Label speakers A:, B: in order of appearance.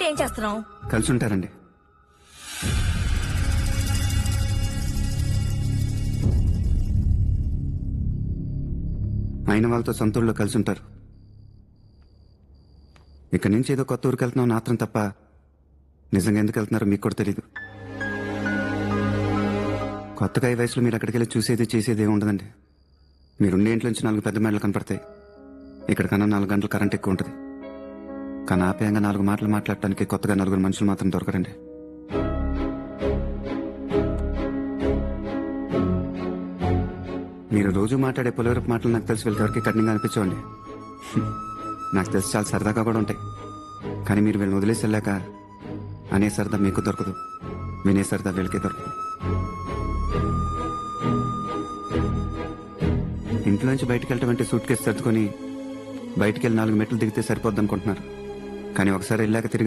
A: ఏం చేస్తున్నావు?
B: కలిసి ఉంటారండి. అయిన వాళ్ళతో సొంత ఊళ్ళో కలిసి ఉంటారు. ఇక్కడి నుంచి ఏదో కొత్త ఊరికి వెళ్తున్నాం మాత్రం తప్ప నిజంగా ఎందుకు వెళ్తున్నారో మీకు కూడా తెలీదు. కొత్తగా ఈ వయసులో మీరు అక్కడికి వెళ్ళి చూసేది చేసేది ఏమి ఉండదండి. మీరుండే ఇంట్లో నుంచి 4 పెద్ద మేడలు కనపడతాయి. ఇక్కడికన్నా 4 గంటలు కరెంట్ ఎక్కువ ఉంటుంది. కానీ ఆప్యాయంగా 4 మాటలు మాట్లాడటానికి కొత్తగా 4 మనుషులు మాత్రం దొరకరండి. మీరు రోజు మాట్లాడే పొలవరపు మాటలు నాకు తెలిసి వీళ్ళకి కఠినంగా అనిపించవండి. నాకు తెలిసి చాలా సరదాగా కూడా ఉంటాయి. కానీ మీరు వీళ్ళని వదిలేసి వెళ్ళాక అనే సరదా మీకు దొరకదు, వినే సరదా వీళ్ళకే దొరకదు. ఇంట్లో నుంచి బయటకు వెళ్ళటం అంటే సూట్ కేసు సర్దుకొని బయటికి వెళ్ళి 4 మెట్లు దిగితే సరిపోద్ది అనుకుంటున్నారు. కానీ ఒకసారి వెళ్ళాక తిరిగి